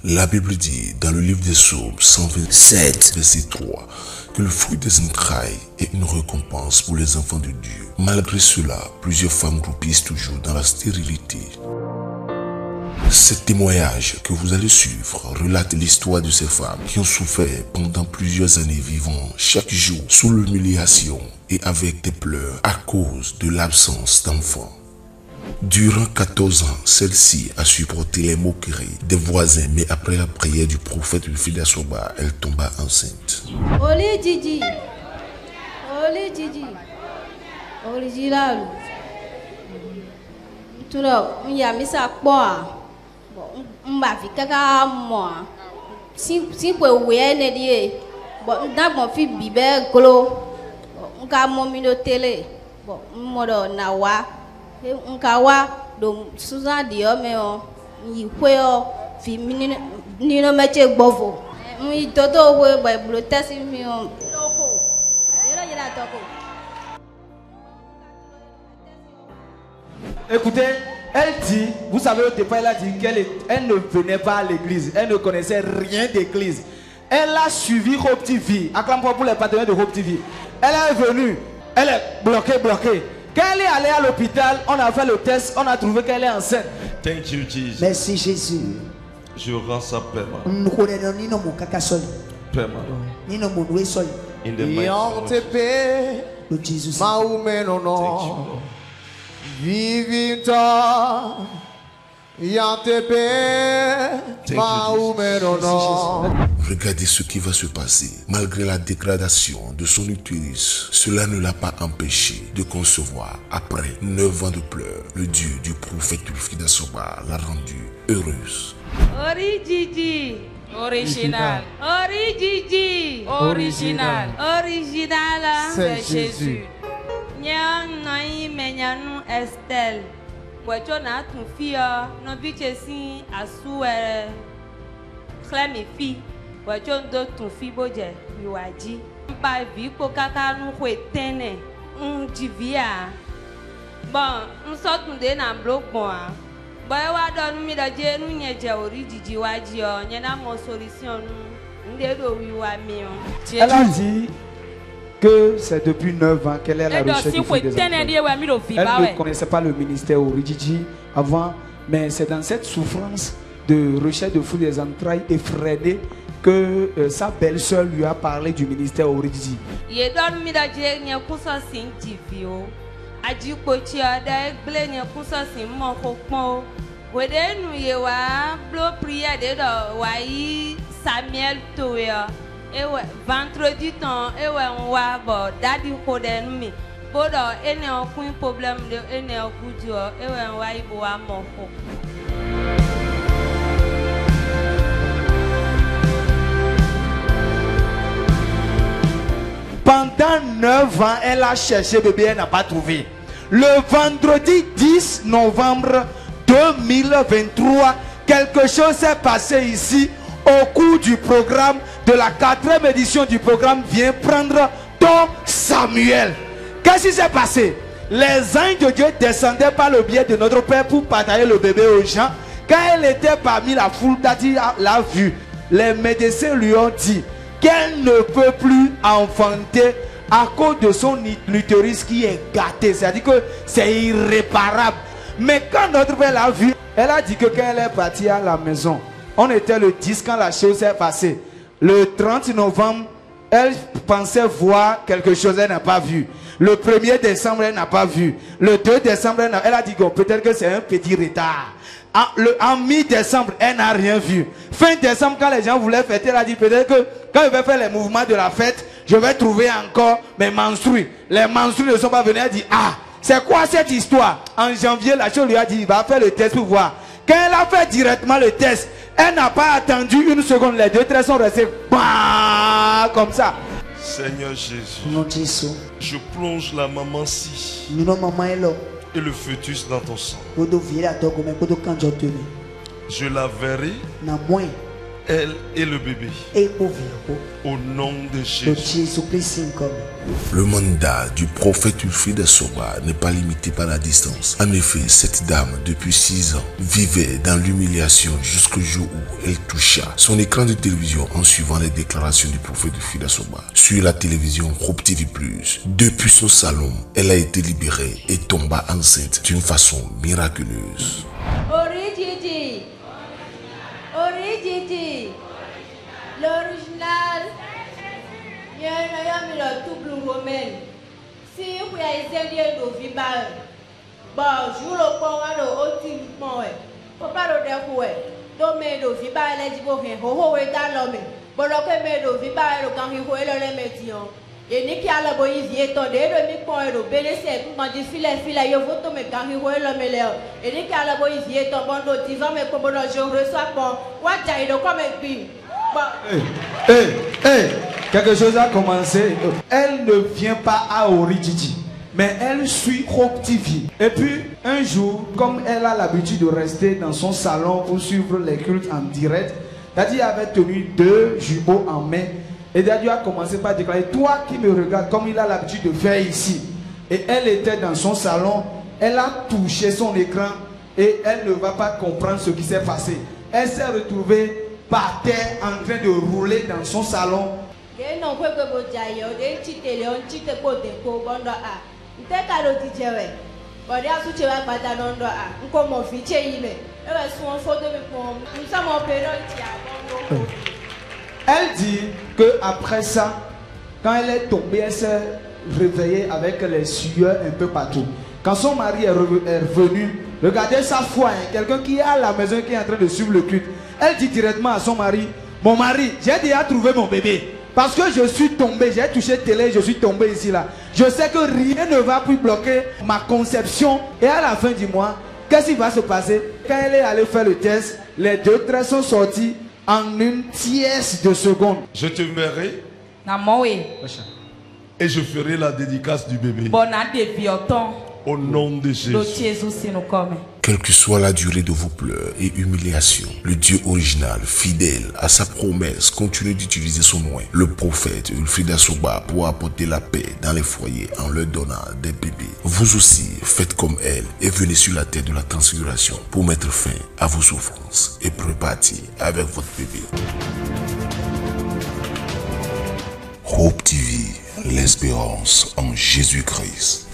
La Bible dit dans le livre des Psaumes 127, verset 3, que le fruit des entrailles est une récompense pour les enfants de Dieu. Malgré cela, plusieurs femmes croupissent toujours dans la stérilité. Ce témoignage que vous allez suivre relate l'histoire de ces femmes qui ont souffert pendant plusieurs années vivant chaque jour sous l'humiliation et avec des pleurs à cause de l'absence d'enfants. Durant 14 ans, celle-ci a supporté les moqueries des voisins, mais après la prière du prophète Wilfried Asoba, elle tomba enceinte. Oli Gigi, Oli Gigi, original. Tout le monde a mis sa poire. On va faire caca moi. Si vous voyez ne dit, bon, dans mon fils bibé glo, on a mon mino télé, bon, modo nawa. Nkawa do Susan dio meo yi kweo fi nino meche gbovo mi toto we ba blo test mi o loko ero yira toko. Écoutez, elle dit, vous savez au départ elle a dit qu'elle ne venait pas à l'église, elle ne connaissait rien d'église. Elle a suivi Hope TV, acclame pour les partenaires de Hope TV. Elle est venue, elle est bloquée. Quand elle est allée à l'hôpital, on a fait le test, on a trouvé qu'elle est enceinte. Thank you, Jesus. Merci Jésus. Je rends ça permanent. In the mighty name of Jesus. Regardez ce qui va se passer. Malgré la dégradation de son utérus, cela ne l'a pas empêché de concevoir. Après 9 ans de pleurs, le Dieu du prophète Wilfried Asoba l'a rendue heureuse. Ori Gigi, original. Ori Gigi, original. Original, c'est Jésus. Nyang nai menyanu Estelle. Wecho na tu fia no bichesi asuere. Klemi fi. Wecho ndo tu fi boje biwaji. Mpa vi ko kaka nu kwetene. Jivia. Bon, nsotunde na blogbon a. Boy wa donu mi da je nu nyeje ori Gigi waji o. Nyena mo solution nu. Ndedo wi wa mi o. Elle a dit que c'est depuis 9 ans qu'elle est à la recherche du fruit des entrailles. Elle ne connaissait pas le ministère Orijiji avant, mais c'est dans cette souffrance de recherche de fruit des entrailles effrénée que sa belle-sœur lui a parlé du ministère Orijiji. Ewe vendredi temps ewe nwa bo dadi ko den mi bodo ene okun problem de ene okujo ewe nwa ibo wa moko. Pendant 9 ans, elle a cherché bébé, elle n'a pas trouvé. Le vendredi 10 novembre 2023, quelque chose s'est passé ici au cours du programme de la 4e édition du programme Viens prendre ton Samuel. Qu'est-ce qui s'est passé? Les anges de Dieu descendaient par le biais de notre Père pour partager le bébé aux gens. Quand elle était parmi la foule, Dadi l'a vu. Les médecins lui ont dit qu'elle ne peut plus enfanter à cause de son utérus qui est gâté. C'est-à-dire que c'est irréparable. Mais quand notre Père l'a vu, elle a dit que quand elle est partie à la maison, on était le 10 quand la chose s'est passée. Le 30 novembre, elle pensait voir quelque chose, elle n'a pas vu. Le 1er décembre, elle n'a pas vu. Le 2 décembre, elle a dit que peut-être que c'est un petit retard. En mi-décembre, elle n'a rien vu. Fin décembre, quand les gens voulaient fêter, elle a dit peut-être que quand je vais faire les mouvements de la fête, je vais trouver encore mes menstrues. Les menstrues ne sont pas venues. Elle dit, ah, c'est quoi cette histoire? En janvier, la chose lui a dit, il va faire le test pour voir. Quand elle a fait directement le test, elle n'a pas attendu une seconde. Les deux traits sont restés comme ça. Seigneur Jésus, je plonge la maman-ci et le fœtus dans ton sang. Je la verrai elle et le bébé. Au nom de Jésus. Le mandat du prophète Wilfried Assoba n'est pas limité par la distance. En effet, cette dame, depuis 6 ans, vivait dans l'humiliation jusqu'au jour où elle toucha son écran de télévision en suivant les déclarations du prophète Wilfried Assoba sur la télévision Hope TV+. Depuis son salon, elle a été libérée et tomba enceinte d'une façon miraculeuse. Origidi, l'original, il y a un double romain. Si vous avez des vibales, bon, je le prends au team. Papa, le découé, domaine de vibales, les divins, ho, et dans l'homme. Bon, le vibales, quand il faut le médium. Et ni qui a la boîte est tombé, le mi-point et le bénéfice, pour m'en dire filet, il faut tomber quand il faut le mêler. Et ni qui a la boîte est tombé, on dit, mais comme je reçois bon, what I do comme un pin. Quelque chose a commencé. Elle ne vient pas à Origidi, mais elle suit Hope TV. Et puis, un jour, comme elle a l'habitude de rester dans son salon pour suivre les cultes en direct, Daddy avait tenu 2 jumeaux en main. Et Daddy a commencé par déclarer, toi qui me regardes comme il a l'habitude de faire ici. Et elle était dans son salon, elle a touché son écran et elle ne va pas comprendre ce qui s'est passé. Elle s'est retrouvée par terre en train de rouler dans son salon. Elle dit que après ça, quand elle est tombée, elle s'est réveillée avec les sueurs un peu partout. Quand son mari est revenu, regardez sa foi, hein, quelqu'un qui est à la maison, qui est en train de suivre le culte. Elle dit directement à son mari, mon mari, j'ai déjà trouvé mon bébé. Parce que je suis tombé, j'ai touché télé, je suis tombé ici là. Je sais que rien ne va plus bloquer ma conception. Et à la fin du mois, qu'est-ce qui va se passer? Quand elle est allée faire le test, les 2 traits sont sortis en 1/10 de seconde. Je te verrai. Et je ferai la dédicace du bébé. Au nom de Jésus. Quelle que soit la durée de vos pleurs et humiliations, le Dieu original, fidèle à sa promesse, continue d'utiliser son nom, le prophète Wilfried Assoba, pour apporter la paix dans les foyers en leur donnant des bébés. Vous aussi, faites comme elle et venez sur la terre de la transfiguration pour mettre fin à vos souffrances et repartir avec votre bébé. Hope TV, l'espérance en Jésus-Christ.